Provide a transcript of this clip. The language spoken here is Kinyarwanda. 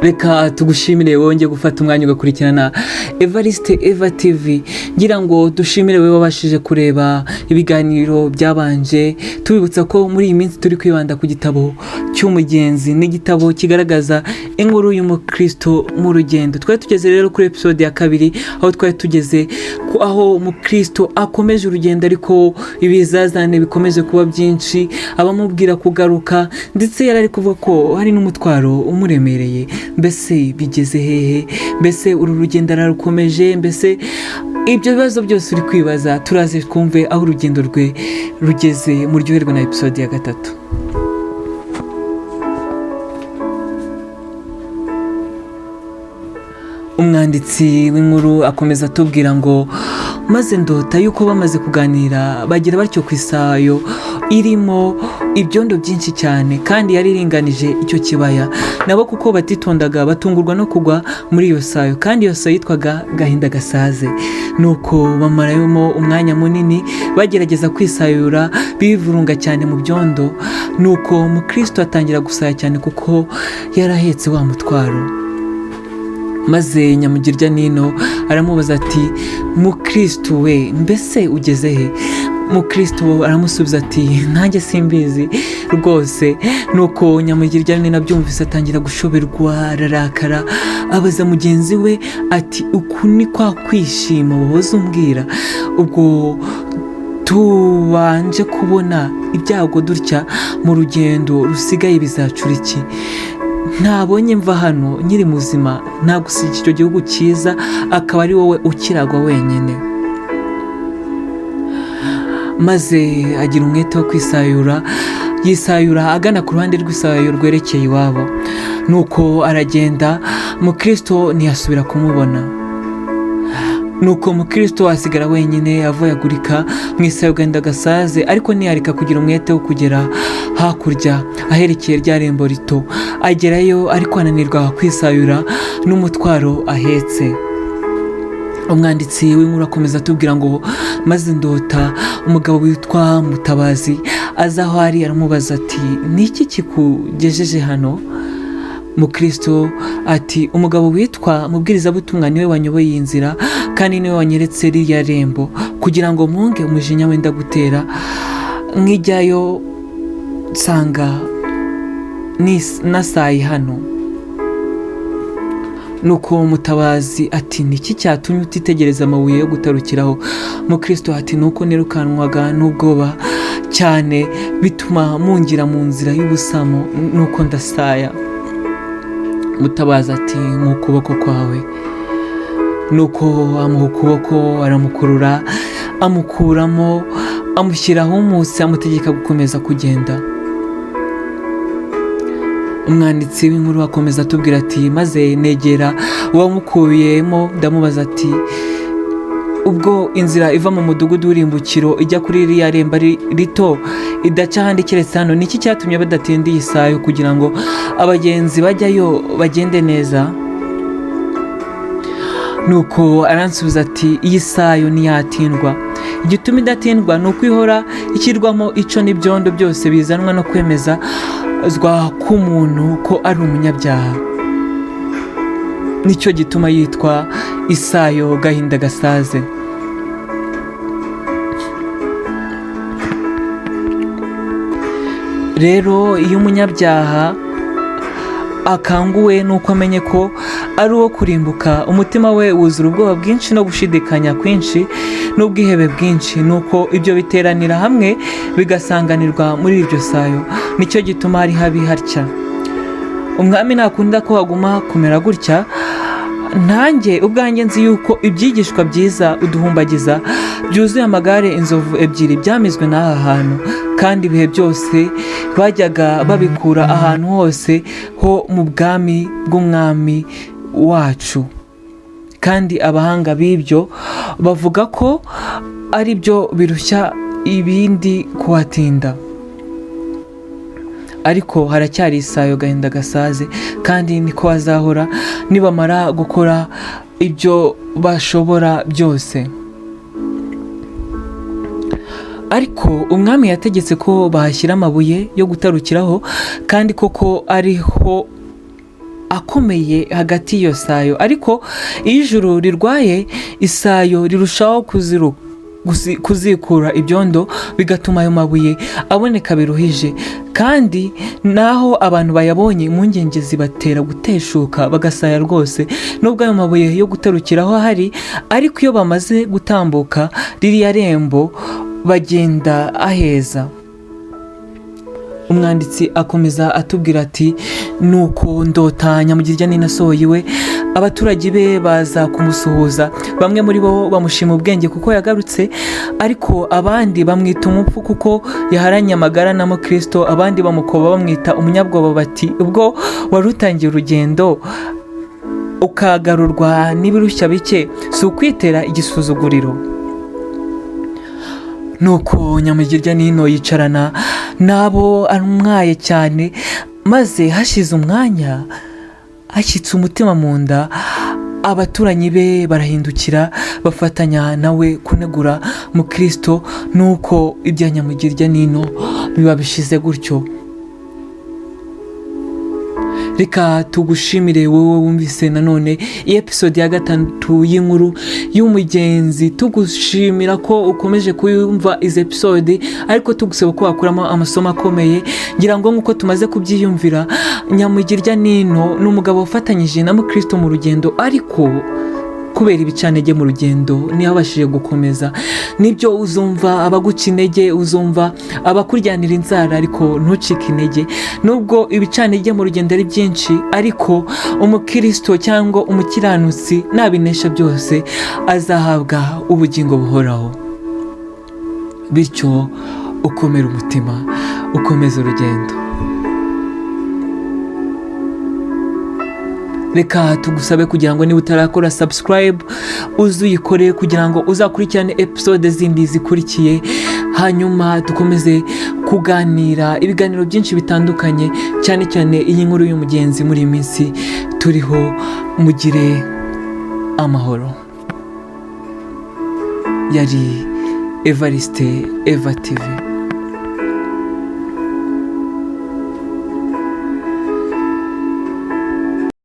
reka tugushimire wongeye gufata umwanya ugakurikirana Evariste Eva TV, ngira ngo dushimire wowe wabashije kureba ibiganiro byabanje, tubibutsa ko muri iyi minsi turi kwibanda ku gitabo cy'umugenzi, n'igitabo kigaragaza inkuru y'umukristo mu rugendo. Twari tugeze rero kuri episode ya 2, aho twari tugeze aho umukristo akomeje urugendo ariko ibizazane bikomeje kuba byinshi, abamubwira kugaruka, ndetse yari ari kuvuga ko hari n'umutwaro umuremereye. Mbese bigeze hehe? Mbese uru rugendo ararukomeje? Mbese ibyo bibazo byose uri kwibaza, turaze twumve aho urugendo rwe rugeze. Muryoherwa na episode ya 3. Umwanditsi w'inkuru akomeza atubwira ngo maze ndota yuko bamaze kuganira bagira batyo ku isayo irimo ibyondo byinshi cyane, kandi yari iringanije icyo kibaya. Nabo kuko batitondaga batungurwa no kugwa muri iyo sayo, kandi iyo sayo yitwaga Gahinda Gasaze. Nuko bamarayemo umwanya munini bagerageza kwisayura, bivurunga cyane mu byondo. Nuko umukristo atangira gusaya cyane kuko yarahetse wa mutwaro. Maze Nyamugirya Nino aramubaza ati, mukristo we, mbese ugeze he? Mukristo aramusubiza ati, nanjye simbizi rwose. Nuko Nyamugirya Nino abyumvise atangira gushoberwa, ararakara, abaza mugenzi we ati, uku ni kwa kwishima woza umbwira? Ubwo tubanje kubona ibyago dutya mu rugendo rusigaye bizacura iki? Ntabonye mva hano nyiri muzima, nagusiga icyo gihugu cyiza akaba ari wowe ukiragwa wenyine. Maze agira umwete wo kwisayura, yisayura agana ku ruhande rw'isayo rwerekeye iwabo. Nuko aragenda, mukristo ntiyasubira kumubona. Nuko mukristo asigara wenyine avoyagurika mu isayo Gahinda Gasaze, ariko ntiyareka kugira umwete wo kugera hakurya aherekeye rya rembo rito. Agerayo ariko ananirwa kwisayura n'umutwaro ahetse. Umwanditsi w'inkuru akomeza atubwira ngo maze ndota umugabo witwa Mutabazi aza aho ari, aramubaza ati, niki kikugejeje hano? Mukristo ati, umugabo witwa Mubwirizabutumwa niwe wanyoboye iyi nzira, kandi niwe wanyeretse ririya rembo, kugira ngo mpunge umujinya wenda gutera. Nkijyayo nsanga nasaye hano. Nuko Mutabazi ati, niki cyatumye utitegereza amabuye yo gutarukiraho? Mukristo ati, nuko nirukanwaga n'ubwoba cyane, bituma mungira mu nzira y'ubusamo, nuko ndasaya. Mutabazi ati, mu kuboko kwawe. Nuko amuha ukuboko, aramukurura, amukuramo, amushyiraho umunsi, amutegeka gukomeza kugenda. Umwanditsi w'inkuru akomeza atubwira ati, maze negera uwamukuyemo, ndamubaza ati, ubwo inzira iva mu mudugudu w'irimbukiro ijya kuri iriya remba rito idaca ahandi keretse hano, niki cyatumye badatinda iyi sayo kugira ngo abagenzi bajyayo bagende neza? Nuko aransubiza ati, iyi sayo ntiyatindwa. Igituma idatindwa ni uko ihora ishyirwamo ico n'ibyondo byose bizanwa no kwemeza k'umuntu ko ari umunyabyaha. Nicyo gituma yitwa isayo Gahinda Gasaze. Rero iyo umunyabyaha akanguwe nuko amenye ko ari uwo kurimbuka, umutima we wuzura ubwoba bwinshi no gushidikanya kwinshi n'ubwihebe bwinshi. Nuko ibyo biteranira hamwe bigasanganirwa muri iryo sayo. Nicyo gituma hari habi hatya. Umwami nakunda ko haguma kumera gutya. Nanjye ubwanjye nzi yuko ibyigishwa byiza uduhumbagiza byuzuye amagare inzovu 2 byamizwe n'aha hantu, kandi ibihe byose bajyaga babikura ahantu hose ho mu bwami bw'umwami wacu. Kandi abahanga b'ibyo bavuga ko ari byo birushya ibindi kuhatinda. Ariko haracyari isayo Gahinda Gasaze, kandi niko bazahora nibamara gukora ibyo bashobora byose. Ariko umwami yategetse ko bahashyira amabuye yo gutarukiraho, kandi koko ariho akomeye hagati y'iyo sayo, ariko iyo ijuru rirwaye isayo rirushaho kuzikura ibyondo, bigatuma ayo mabuye aboneka biruhije, kandi naho abantu bayabonye impungenge zibatera guteshuka bagasaya rwose, nubwo ayo mabuye yo gutarukiraho ahari, ariko iyo bamaze gutambuka ririya rembo bagenda aheza. Umwanditsi akomeza atubwira ati nuko ndota Nyamugirya Nino asohoye iwe, abaturage be baza kumusuhuza, bamwe muri bo bamushima ubwenge kuko yagarutse, ariko abandi bamwita umupfu kuko yaharanye amagara na Kristo, abandi bamukoba bamwita umunyabwoba, bati ubwo wari utangiye urugendo ukagarurwa n'ibirushya bike, si ukwitera igisuzuguriro. Nuko Nyamugirya Nino yicarana nabo amwaye cyane, maze hashize umwanya hashyitse umutima mu nda, abaturanyi be barahindukira bafatanya nawe kunegura Kristo, nuko ibya Nyamugirya Nino biba bishize gutyo. Reka tugushimire wowe wumvise nanone iyi episode ya 6 y'inkuru y'umugenzi, tugushimira ko ukomeje kuyumva izi episode, ariko tugusaba ko wakuramo amasomo akomeye. Ngira ngo nk'uko tumaze kubyiyumvira, Nyamugirya Nino ni umugabo wafatanyije na Kristo mu rugendo, ariko kubera ibicanege mu rugendo ntiyabashije gukomeza. Nibyo uzumva abaguca intege, uzumva abakuryanira inzara, ariko ntucike intege. Nubwo ibicanege mu rugendo ari byinshi, ariko umukristo cyangwa umukiranutsi nabinesha byose azahabwa ubugingo buhoraho. Bityo ukomere umutima, ukomeze urugendo. Reka tugusabe kugira ngo niba utarakora subscribe uzuyikore, kugira ngo uzakurikirane episode zindi zikurikiye, hanyuma dukomeze kuganira ibiganiro byinshi bitandukanye, cyane cyane iyi nkuru y'umugenzi muri iyi minsi turiho. Mugire amahoro. Yari Evariste Eva TV.